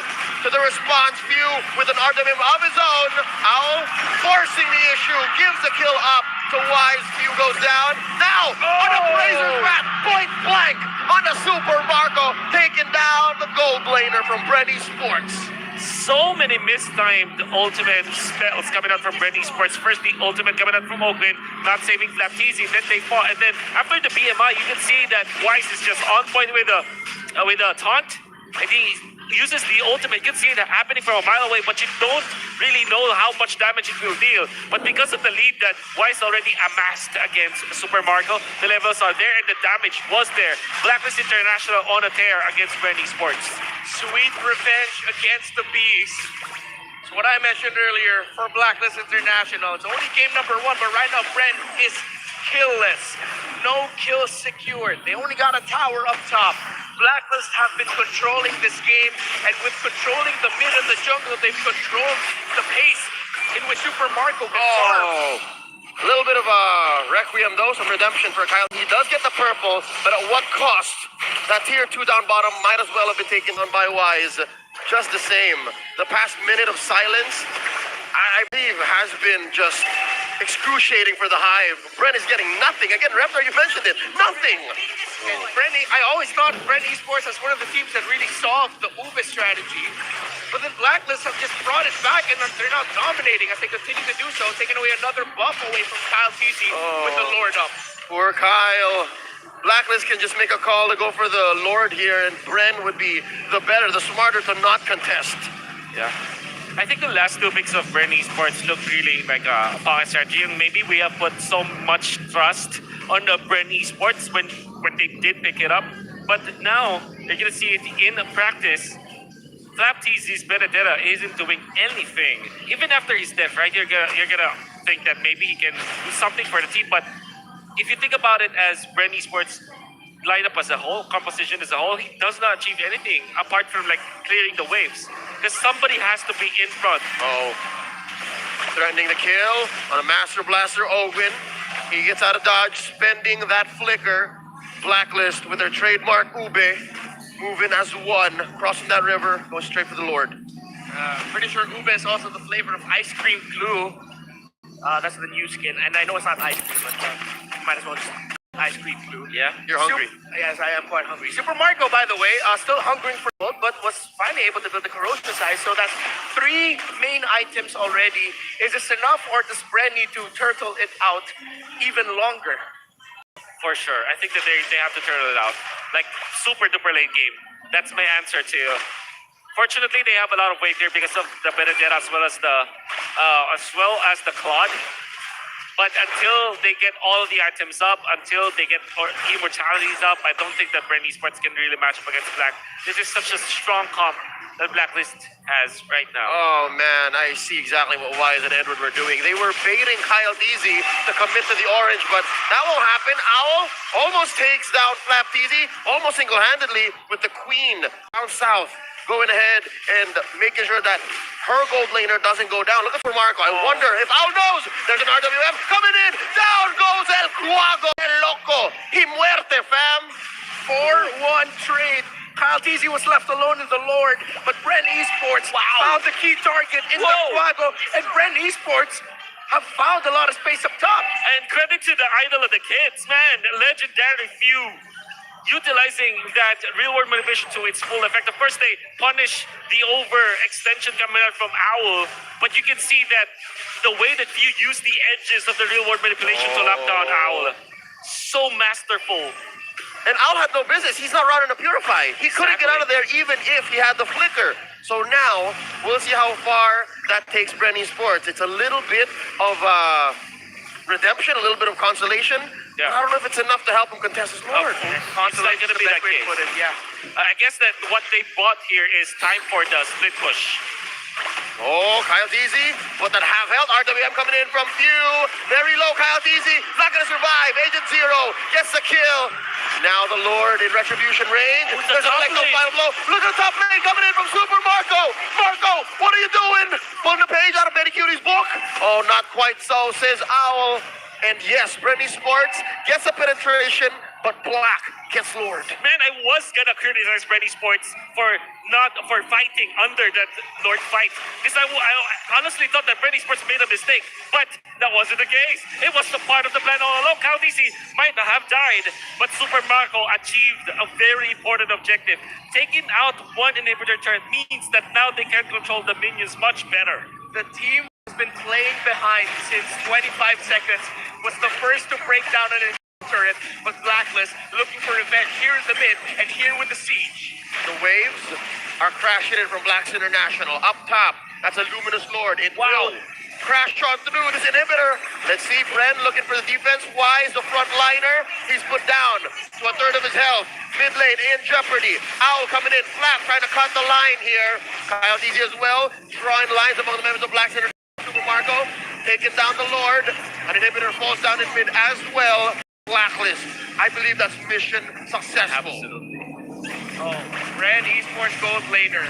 to the response. Few with an RWM of his own. Owl forcing the issue, gives the kill up to Wise. Few goes down. Now on a Razor's Rat, point blank on a Super Marco, taking down the gold laner from Bren Esports. So many mistimed ultimate spells coming out from Bren Esports. First, the ultimate coming out from Oakland, not saving Flapteasy. Then they fought, and then after the BMI, you can see that Wise is just on point with a taunt, and he uses the ultimate. You can see it happening from a mile away, but you don't really know how much damage it will deal. But because of the lead that Wise already amassed against Super Marco, the levels are there and the damage was there. Blacklist International on a tear against Bren Esports. Sweet revenge against the Beast. So what I mentioned earlier for Blacklist International, it's only game number 1, but right now Bren is killless. No kills secured. They only got a tower up top. Blacklist have been controlling this game, and with controlling the mid and the jungle, they've controlled the pace in which Super Marco can farm. A little bit of a requiem though, some redemption for Kyle. He does get the purple, but at what cost? That tier 2 down bottom might as well have been taken on by Wise. Just the same. The past minute of silence, I believe, has been just excruciating for the Hive. Bren is getting nothing. Again, Reptar, you mentioned it. Nothing. And I always thought Bren Esports as one of the teams that really solved the Ube strategy. But then Blacklist have just brought it back, and they're now dominating as they continue to do so, taking away another buff away from Kyle Deasy with the Lord up. Poor Kyle. Blacklist can just make a call to go for the Lord here, and Bren would be the better, the smarter to not contest. Yeah. I think the last 2 picks of Bren Esports look really like a pocket strategy, and maybe we have put so much trust on the Bren Esports when they did pick it up. But now, you're going to see it in practice. Flapteasy's Benedetta isn't doing anything. Even after his death, right? You're gonna think that maybe he can do something for the team. But if you think about it as Bren Esports lineup as a whole, composition as a whole, he does not achieve anything apart from like clearing the waves. Because somebody has to be in front. Threatening the kill on a Master Blaster, Ogwin. He gets out of dodge, spending that flicker. Blacklist with their trademark ube, moving as one, crossing that river, going straight for the Lord. Pretty sure ube is also the flavor of ice cream glue. That's the new skin, and I know it's not ice cream, but might as well just ice cream glue. Yeah? You're hungry. Yes, I am quite hungry. Super Marco, by the way, still hungering for gold, but was finally able to build the corrosion size. So that's 3 main items already. Is this enough, or does Bren need to turtle it out even longer? For sure. I think that they have to turn it out. Like, super duper late game. That's my answer to you. Fortunately, they have a lot of weight here because of the Benedetta as well as the Claude. But until they get all of the items up, until they get immortalities up, I don't think that Bren Esports can really match up against Black. This is such a strong comp that Blacklist has right now. Oh man, I see exactly what Wise and Edward were doing. They were baiting Kyle Deasy to commit to the orange, but that won't happen. Owl almost takes down Flap Deasy, almost single-handedly with the queen down south, going ahead and making sure that her gold laner doesn't go down. Look at Marco. I wonder if Owl knows there's an RWF coming in. Down goes El Cuago, El Loco. He muerte, fam. 4-1 trade. Kyle Deasy was left alone in the Lord, but Bren Esports found the key target in the Quago, and Bren Esports have found a lot of space up top. And credit to the idol of the kids, man. Legendary few. Utilizing that real-world motivation to its full effect. Of course, they punish the overextension coming out from Owl, but you can see that the way that Few used the edges of the real-world manipulation to lock down Owl. So masterful. And Owl had no business. He's not running a Purify. He couldn't get out of there even if he had the flicker. So now, we'll see how far that takes Bren Esports. It's a little bit of redemption, a little bit of consolation. Yeah. I don't know if it's enough to help him contest his Lord. It's not going to be that case. Yeah. I guess that what they bought here is time for the split push. Oh, Kyle Deasy, but that half health. RWM coming in from Few. Very low, Kyle Deasy. Not going to survive. Agent Zero gets the kill. Now the Lord in retribution range. There's a final blow. Look at the top lane coming in from Super Marco. Marco, what are you doing? Pulling the page out of Betty Cutie's book? Oh, not quite so, says Owl. And yes, Bren Esports gets a penetration, but Black gets lured. Man, I was gonna criticize Bren Esports for fighting under that Lord fight. Because I honestly thought that Bren Esports made a mistake, but that wasn't the case. It was the part of the plan all along. Kyle Deasy might not have died, but Super Marco achieved a very important objective. Taking out one inhibitor turret means that now they can control the minions much better. The team has been playing behind since 25 seconds, was the first to break down an turret, but Blacklist looking for revenge here in the mid and here with the siege. The waves are crashing in from Blacks International. Up top, that's a Luminous Lord. It will crash on through this inhibitor. Let's see Bren looking for the defense. Wise, the front liner. He's put down to a third of his health. Mid lane in jeopardy. Owl coming in. Flap trying to cut the line here. Kyle Deasy as well. Drawing lines among the members of Blacks International. Super Marco taking down the Lord. An inhibitor falls down in mid as well. Blacklist. I believe that's mission successful. Oh, Bren Esports gold laner.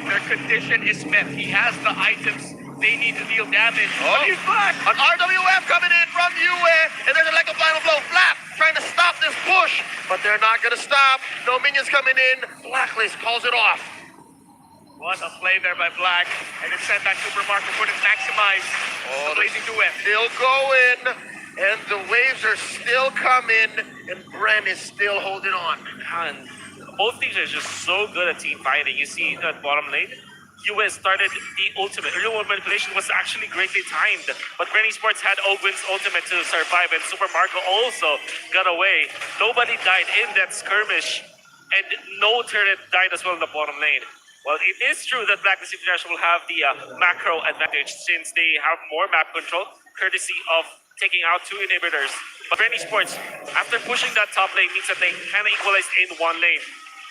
Their condition is met. He has the items they need to deal damage. Oh, But he's back. an RWF coming in from UA, and there's like a final blow. Flap trying to stop this push, but they're not going to stop. No minions coming in. Blacklist calls it off. What a play there by Black. And it sent that Super Marco couldn't maximize the blazing duet. Still going, and the waves are still coming, and Bren is still holding on. And both teams are just so good at team fighting. You see that bottom lane, US started the ultimate. Real-world manipulation was actually greatly timed, but Bren Esports had Ogwin's ultimate to survive, and Super Marco also got away. Nobody died in that skirmish, and no turret died as well in the bottom lane. Well, it is true that Blacklist International will have the macro advantage since they have more map control, courtesy of taking out 2 inhibitors. But Bren Esports, after pushing that top lane, means that they kind of equalized in one lane.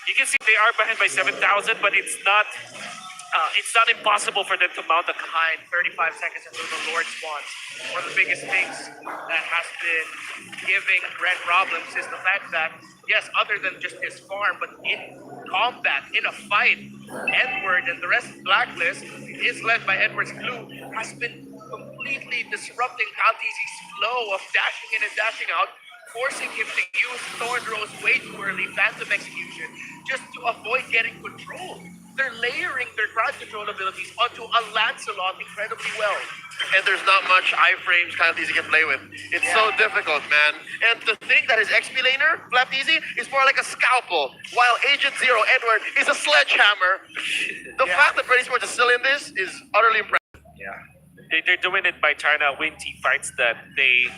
You can see they are behind by 7,000, but it's not impossible for them to mount a Behind 35 seconds until the Lord spawns. One of the biggest things that has been giving Bren problems is the fact that, yes, other than just his farm, but in combat, in a fight, Edward and the rest of Blacklist is led by Edward's Glue, has been completely disrupting Kaltizi's flow of dashing in and dashing out, forcing him to use Thorn Rose way too early, Phantom Execution, just to avoid getting control. They're layering their crowd control abilities onto a Lancelot incredibly well. And there's not much iframes Kaltizi can play with. It's so difficult, man. And to think that his XP laner, Flaptizi, is more like a scalpel, while Agent Zero, Edward, is a sledgehammer. The fact that Brady Sports is still in this is utterly impressive. Yeah. They're doing it by trying to win team fights that they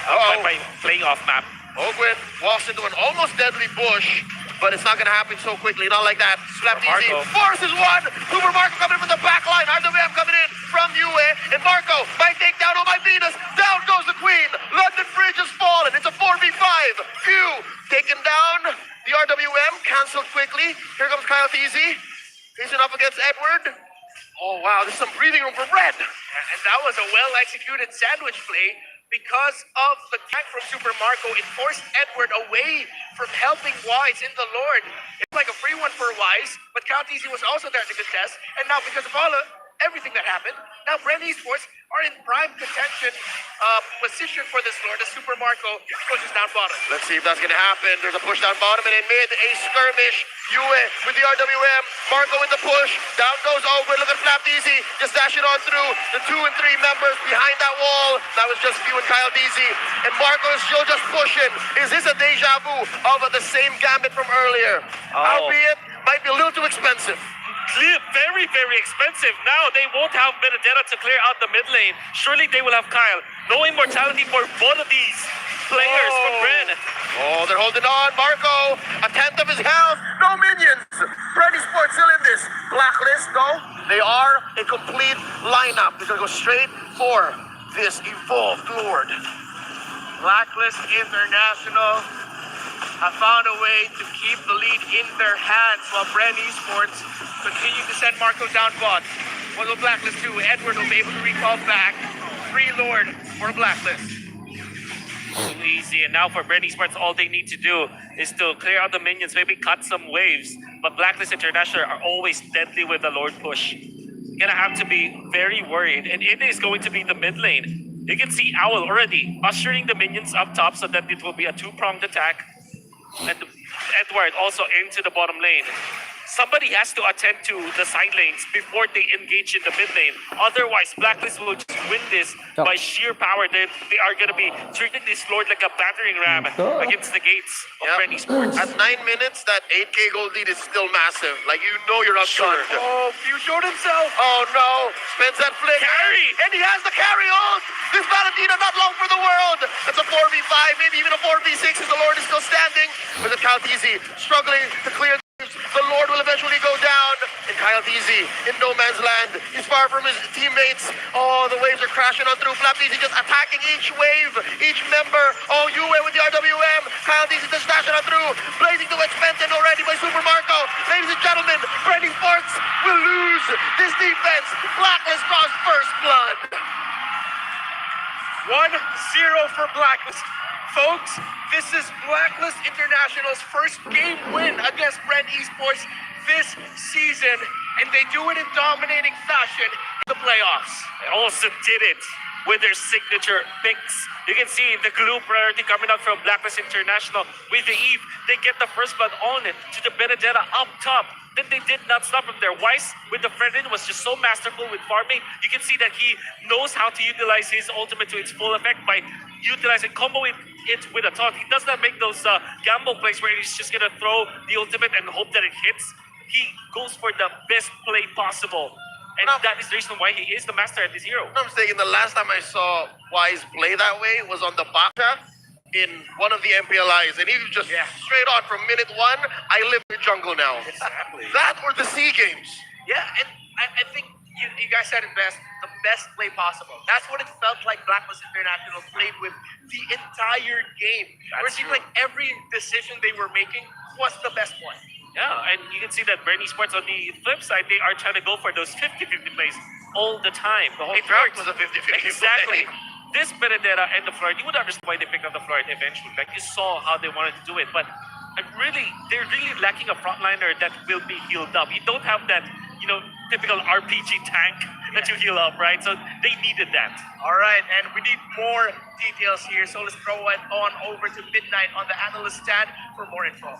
by playing off map. Ogwin walks into an almost deadly bush, but it's not going to happen so quickly. Not like that. Flaptizi forces one. Super Marco coming in from the back line. RWM coming in from Yue. And Marco might take down all my Venus. Down goes the Queen. London Bridge has fallen. It's a 4v5. Phew. Taken down. The RWM canceled quickly. Here comes Kaltizi. Facing up against Edward. Oh, wow. There's some breathing room for Red. And that was a well-executed sandwich play. Because of the tank from Super Marco, it forced Edward away from helping Wise in the Lord. It's like a free one for Wise, but Kaltizi was also there to contest. And now, because of everything that happened, now Bren Esports are in prime contention position for this Lord as Super Marco pushes down bottom. Let's see if that's going to happen. There's a push down bottom and in mid, a skirmish. Yue with the RWM. Marco with the push. Down goes Ogwin. Look at Flaptizi. Just dashing on through the 2 and 3 members behind that wall. That was just Few and Kaltizi. And Marco is still just pushing. Is this a deja vu of the same gambit from earlier? Albeit, might be a little too expensive. Very, very expensive. Now they won't have Benedetta to clear out the mid lane. Surely they will have Kyle. No immortality for both of these players from Bren. Oh, they're holding on. Marco, a tenth of his health. No minions. Brady Sports still in this. Blacklist, no. They are a complete lineup. They're going to go straight for this evolved Lord. Blacklist International have found a way to keep the lead in their hands while Bren Esports continue to send Marco down bot. What will Blacklist do? Edward will be able to recall back. Free Lord for Blacklist. Too easy. And now for Bren Esports, all they need to do is to clear out the minions, maybe cut some waves. But Blacklist International are always deadly with the Lord push. You're gonna have to be very worried. And it is going to be the mid lane. You can see Owl already ushering the minions up top so that it will be a two-pronged attack. And Edward also into the bottom lane. Somebody has to attend to the side lanes before they engage in the mid lane. Otherwise, Blacklist will just win this by sheer power. They are going to be treating this Lord like a battering ram against the gates of Bren Esports. At 9 minutes, that 8k gold lead is still massive. Like, you know you're outgunned. Oh, Few showed himself. Oh, no. Spends that flick. Carry! And he has the carry ult. This Valentina not long for the world. That's a 4v5, maybe even a 4v6 as the Lord is still standing. But the Kaltizi struggling to clear. The Lord will eventually go down. And Kaltizi in no man's land. He's far from his teammates. Oh, the waves are crashing on through. Flaptizi just attacking each wave, each member. Oh, Yue with the RWM. Kaltizi just dashing on through. Blazing to expend already by Super Marco. Ladies and gentlemen, Brady Sports will lose this defense. Blacklist draws first blood. 1-0 for Blacklist. Folks, this is Blacklist International's first game win against Bren Esports this season, and they do it in dominating fashion in the playoffs. They also did it with their signature picks. You can see the glue priority coming out from Blacklist International. With the Eve, they get the first blood on it to the Benedetta up top. Then they did not stop from there. Weiss with the Fredrin was just so masterful with farming. You can see that he knows how to utilize his ultimate to its full effect by utilizing combo it with a taunt. He does not make those gamble plays where he's just gonna throw the ultimate and hope that it hits. He goes for the best play possible. And that is the reason why he is the master at this hero. I'm mistaken, the last time I saw Wise play that way was on the Baka in one of the MPLIs, and he was just straight on from minute 1. I live in the jungle now. Exactly. That or the SEA Games. Yeah, and I think you guys said it best, the best play possible. That's what it felt like Blacklist International played with the entire game. Where it seemed like every decision they were making was the best one. Yeah, and you can see that Bren Esports on the flip side, they are trying to go for those 50-50 plays all the time. The whole It track works. was a 50-50 Exactly. play. This Benedetta and the Florid, you would understand why they picked up the Florid eventually. Like, you saw how they wanted to do it, but they're really lacking a frontliner that will be healed up. You don't have that, typical RPG tank that you heal up, right? So they needed that. All right, and we need more details here, so let's throw it on over to Midnight on the analyst stand for more info.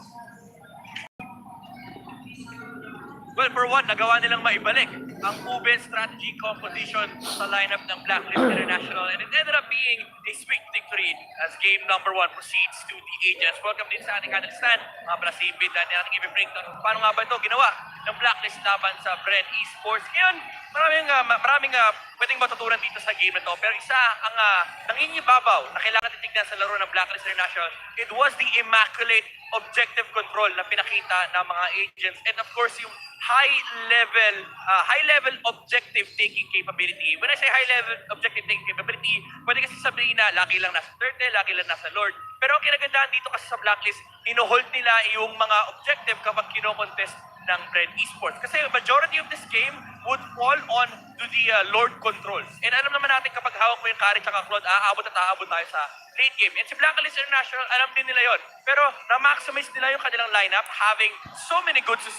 Well, for one, nagawa nilang maibalik ang Ube strategy composition sa lineup ng Blacklist International, and it ended up being a sweet victory as game number 1 proceeds to the agents. Welcome din sa ating analyst stand, mga pala si Bid na ating i-breakdown. Paano nga ba ito ginawa ng Blacklist laban sa Bren Esports? Ngayon, maraming pwedeng matutunan dito sa game na to, pero isa ang nangingibabaw na kailangan titignan sa laro ng Blacklist International, it was the immaculate objective control na pinakita ng mga agents, and of course yung high level objective taking capability. When I say high level objective taking capability, pwede kasi sabihin na laki lang nasa turtle, laki lang nasa lord. Pero ang kinagandahan dito kasi sa Blacklist, ino-hold nila yung mga objective kapag kino-contest ng Red Esports. Kasi majority of this game would fall on to the Lord controls. And alam naman natin kapag hawak mo yung carry tsaka Claude, aabot at aabot tayo sa late game. And si Blacklist International, alam din nila yon. Pero na-maximize nila yung kanilang lineup, having so many good sustain